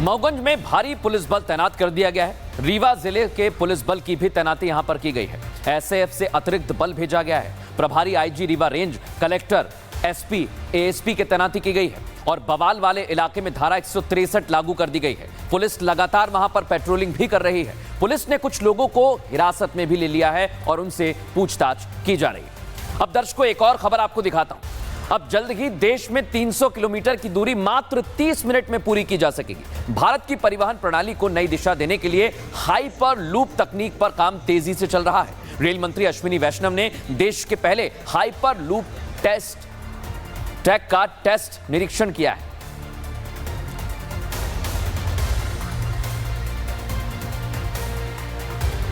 मऊगंज में भारी पुलिस बल तैनात कर दिया गया है। रीवा जिले के पुलिस बल की भी तैनाती यहां पर की गई है। एसएएफ से अतिरिक्त बल भेजा गया है। प्रभारी IG Rewa range, collector, SP, ASP की तैनाती की गई है और बवाल वाले इलाके में धारा 163 लागू कर दी गई है। पुलिस लगातार वहां पर पेट्रोलिंग भी कर रही है। पुलिस ने कुछ लोगों को हिरासत में भी ले लिया है और उनसे पूछताछ की जा रही है। अब दर्शकों, एक और खबर आपको दिखाता हूं। अब जल्द ही देश में 300 किलोमीटर की दूरी मात्र 30 मिनट में पूरी की जा सकेगी। भारत की परिवहन प्रणाली को नई दिशा देने के लिए हाइपर लूप तकनीक पर काम तेजी से चल रहा है। रेल मंत्री अश्विनी वैष्णव ने देश के पहले हाइपर लूप ट्रैक का टेस्ट निरीक्षण किया है।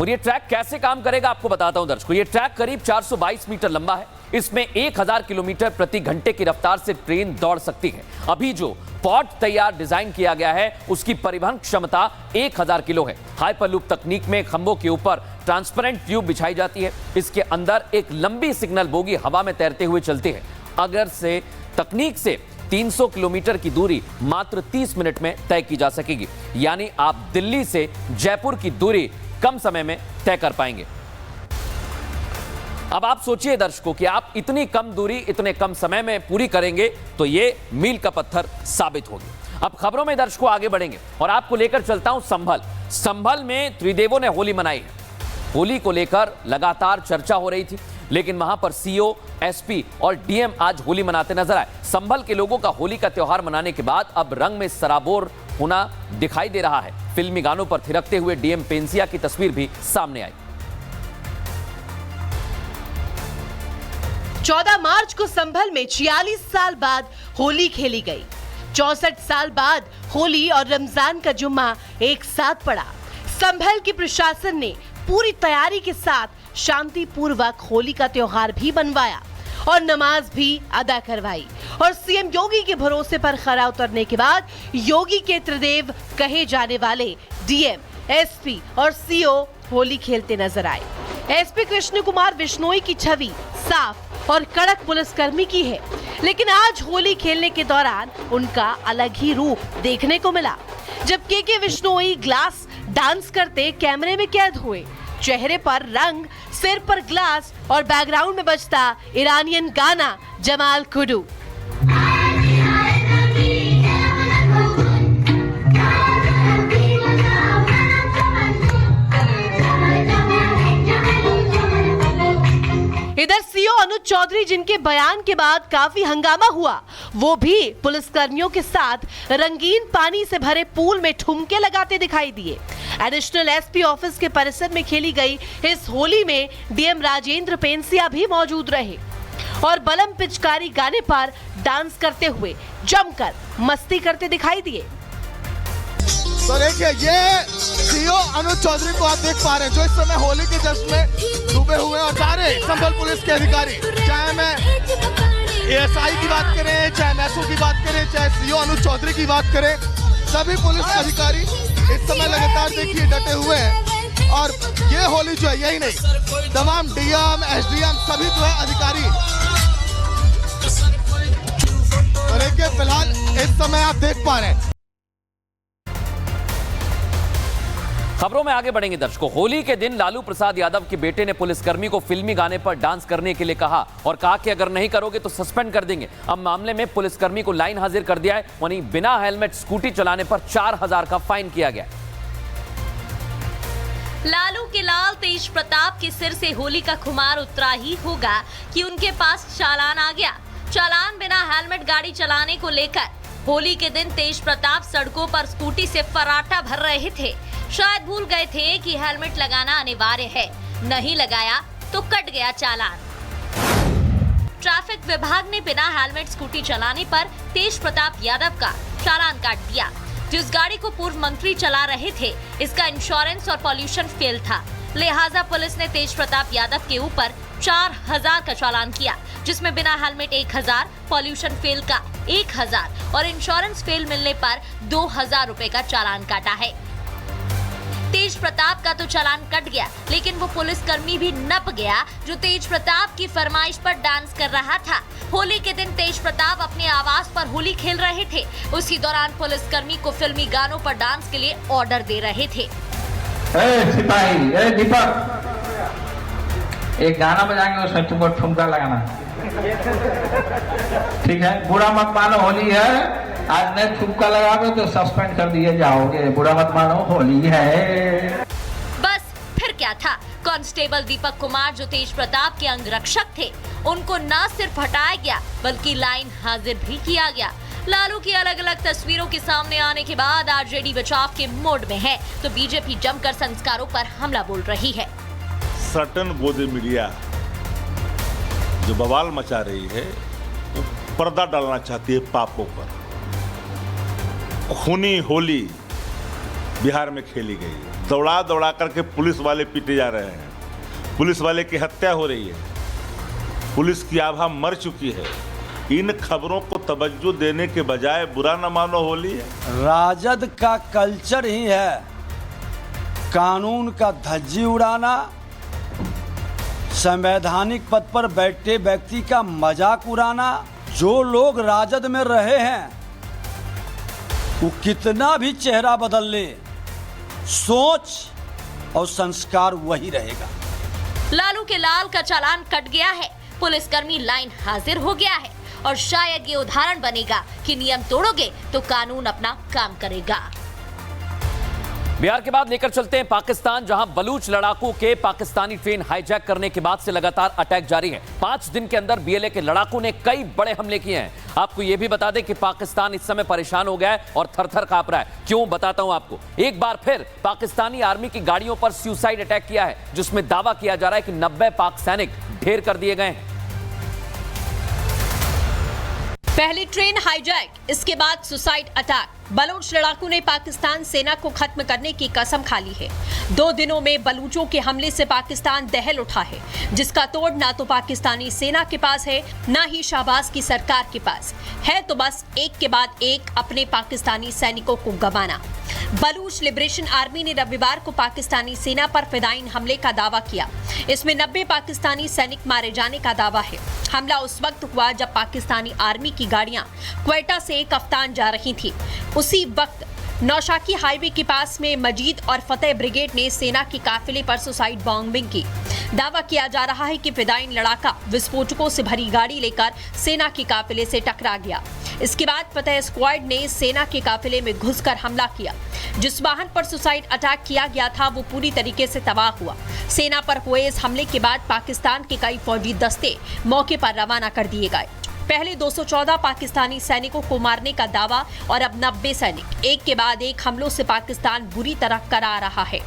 और ये ट्रैक कैसे काम करेगा आपको बताता हूं दर्शकों। ये ट्रैक करीब 422 मीटर लंबा है। इसमें 1000 किलोमीटर प्रति घंटे की रफ्तार से ट्रेन दौड़ सकती है। अभी जो पॉट तैयार डिजाइन किया गया है उसकी परिवहन क्षमता 1000 किलो है। हाइपरलूप तकनीक में खंभों के ऊपर ट्रांसपेरेंट ट्यूब बिछाई जाती है। इसके अंदर एक लंबी सिग्नल बोगी हवा में तैरते हुए चलती है। अगर से तकनीक से 300 किलोमीटर की दूरी मात्र 30 मिनट में तय की जा सकेगी। यानी आप दिल्ली से जयपुर की दूरी कम समय में तय कर पाएंगे। अब आप सोचिए दर्शकों कि आप इतनी कम दूरी इतने कम समय में पूरी करेंगे तो ये मील का पत्थर साबित होगी। अब खबरों में दर्शकों आगे बढ़ेंगे और आपको लेकर चलता हूं संभल। संभल में त्रिदेवों ने होली मनाई है। होली को लेकर लगातार चर्चा हो रही थी, लेकिन वहां पर सीओ, एसपी और डीएम आज होली मनाते नजर आए। संभल के लोगों का होली का त्योहार मनाने के बाद अब रंग में सराबोर होना दिखाई दे रहा है। फिल्मी गानों पर थिरकते हुए डीएम पेंसिया की तस्वीर भी सामने आई। 14 मार्च को संभल में 46 साल बाद होली खेली गई। 64 साल बाद होली और रमजान का जुम्मा एक साथ पड़ा। संभल की प्रशासन ने पूरी तैयारी के साथ शांतिपूर्वक होली का त्योहार भी मनवाया और नमाज भी अदा करवाई। और सीएम योगी के भरोसे पर खरा उतरने के बाद योगी के त्रिदेव कहे जाने वाले डीएम, एसपी और सीओ होली खेलते नजर आए। एसपी कृष्ण कुमार बिश्नोई की छवि साफ और कड़क पुलिसकर्मी की है, लेकिन आज होली खेलने के दौरान उनका अलग ही रूप देखने को मिला। जब के बिश्नोई ग्लास डांस करते कैमरे में कैद हुए, चेहरे पर रंग, सिर पर ग्लास और बैकग्राउंड में बजता ईरानियन गाना जमाल कुडू। इधर सीओ अनुज चौधरी, जिनके बयान के बाद काफी हंगामा हुआ, वो भी पुलिसकर्मियों के साथ रंगीन पानी से भरे पूल में ठुमके लगाते दिखाई दिए। एडिशनल एसपी ऑफिस के परिसर में खेली गई इस होली में डीएम राजेंद्र पेंसिया भी मौजूद रहे और बलम पिचकारी गाने पर डांस करते हुए जमकर मस्ती करते दिखाई दिए। तो देखिए, ये सीओ अनुज चौधरी को आप देख पा रहे हैं, जो इस समय होली के जश्न में डूबे हुए और सारे संभल पुलिस के अधिकारी, चाहे मैं एएसआई की बात करें, चाहे मैसू की बात करें, चाहे सीओ अनुज चौधरी की बात करें, सभी पुलिस अधिकारी इस समय लगातार देखिए डटे हुए हैं। और ये होली जो है, यही नहीं, तमाम डीएम, एसडीएम सभी जो है अधिकारी, और देखिए फिलहाल इस समय आप देख पा रहे हैं। खबरों में आगे बढ़ेंगे दर्शकों। होली के दिन लालू प्रसाद यादव के बेटे ने पुलिसकर्मी को फिल्मी गाने पर डांस करने के लिए कहा और कहा कि अगर नहीं करोगे तो सस्पेंड कर देंगे। अब मामले में पुलिसकर्मी को लाइन हाजिर कर दिया है। वहीं बिना हेलमेट स्कूटी चलाने पर 4000 का फाइन किया गया। लालू के लाल तेज प्रताप के सिर से होली का खुमार उतरा ही होगा कि उनके पास चालान आ गया। चालान बिना हेलमेट गाड़ी चलाने को लेकर। होली के दिन तेज प्रताप सड़कों पर स्कूटी से फर्राटा भर रहे थे। शायद भूल गए थे कि हेलमेट लगाना अनिवार्य है, नहीं लगाया तो कट गया चालान। ट्रैफिक विभाग ने बिना हेलमेट स्कूटी चलाने पर तेज प्रताप यादव का चालान काट दिया। जिस गाड़ी को पूर्व मंत्री चला रहे थे, इसका इंश्योरेंस और पॉल्यूशन फेल था, लिहाजा पुलिस ने तेज प्रताप यादव के ऊपर 4000 का चालान किया, जिसमें बिना हेलमेट 1000, पॉल्यूशन फेल का 1000 और इंश्योरेंस फेल मिलने पर 2000 रुपए का चालान काटा है। तेज प्रताप का तो चालान कट गया, लेकिन वो पुलिसकर्मी भी नप गया जो तेज प्रताप की फरमाइश पर डांस कर रहा था। होली के दिन तेज प्रताप अपने आवास पर होली खेल रहे थे। उसी दौरान पुलिसकर्मी को फिल्मी गानों पर डांस के लिए ऑर्डर दे रहे थे। सिपाही, दीपक, एक गाना बजाएंगे, उसमें तुमको ठुमका लगाना, ठीक है? बुरा मत मानो, होली है, आज नहीं ठुमका लगाओगे तो सस्पेंड कर दिए जाओगे। बुरा मत मानो, होली है। बस फिर क्या था, कांस्टेबल दीपक कुमार जो तेज प्रताप के अंगरक्षक थे, उनको न सिर्फ हटाया गया बल्कि लाइन हाजिर भी किया गया। लालू की अलग अलग तस्वीरों के सामने आने के बाद आरजेडी बचाव के मोड में है, तो बीजेपी जमकर संस्कारों पर हमला बोल रही है। सर्टन बोधे मीडिया जो बवाल मचा रही है, वो पर्दा डालना चाहती है पापों पर। खूनी होली बिहार में खेली गई, दौड़ा दौड़ा करके पुलिस वाले पीटे जा रहे हैं, पुलिस वाले की हत्या हो रही है, पुलिस की आभा मर चुकी है। इन खबरों को तवज्जो देने के बजाय बुरा न मानो होली है। राजद का कल्चर ही है कानून का धज्जी उड़ाना, संवैधानिक पद पर बैठे व्यक्ति का मजाक उड़ाना। जो लोग राजद में रहे हैं वो कितना भी चेहरा बदल ले, सोच और संस्कार वही रहेगा। लालू के लाल का चालान कट गया है, पुलिसकर्मी लाइन हाजिर हो गया है और शायद ये उदाहरण बनेगा कि नियम तोड़ोगे तो कानून अपना काम करेगा। बिहार के बाद लेकर चलते हैं पाकिस्तान, जहां बलूच लड़ाकू के पाकिस्तानी ट्रेन हाईजैक करने के बाद से लगातार अटैक जारी है। 5 दिन के अंदर बीएलए के लड़ाकू ने कई बड़े हमले किए हैं। आपको यह भी बता दें कि पाकिस्तान इस समय परेशान हो गया है और थर-थर कांप रहा है। क्यों, बताता हूं आपको। एक बार फिर पाकिस्तानी आर्मी की गाड़ियों पर सुसाइड अटैक किया है, जिसमें दावा किया जा रहा है कि 90 पाक सैनिक ढेर कर दिए गए हैं। पहली ट्रेन हाईजैक, इसके बाद सुसाइड अटैक। बलूच लड़ाकू ने पाकिस्तान सेना को खत्म करने की कसम खा ली है। 2 दिनों में बलूचों के हमले से पाकिस्तान दहल उठा है, जिसका तोड़ ना तो पाकिस्तानी सेना के पास है, ना ही शाहबाज की सरकार के पास है। तो बस एक के बाद एक अपने पाकिस्तानी सैनिकों को गंवाना। बलूच लिबरेशन आर्मी ने रविवार को पाकिस्तानी सेना पर फिदायीन हमले का दावा किया। इसमें 90 पाकिस्तानी सैनिक मारे जाने का दावा है। हमला उस वक्त हुआ जब पाकिस्तानी आर्मी की गाड़ियां क्वेटा से कफ्तान जा रही थी। उसी वक्त नौशाकी हाईवे के पास में मजीद और फतेह ब्रिगेड ने सेना की काफिले पर सुसाइड बॉम्बिंग की। दावा किया जा रहा है कि फिदायीन लड़ाका विस्फोटकों से भरी गाड़ी लेकर सेना के काफिले से टकरा गया। इसके बाद फतेह स्क्वाड ने सेना के काफिले में घुसकर हमला किया। जिस वाहन पर सुसाइड अटैक किया गया था वो पूरी तरीके से तबाह हुआ। सेना पर हुए इस हमले के बाद पाकिस्तान के कई फौजी दस्ते मौके पर रवाना कर दिए गए। पहले 214 पाकिस्तानी सैनिकों को मारने का दावा और अब 90 सैनिक। एक के बाद एक हमलों से पाकिस्तान बुरी तरह करा रहा है।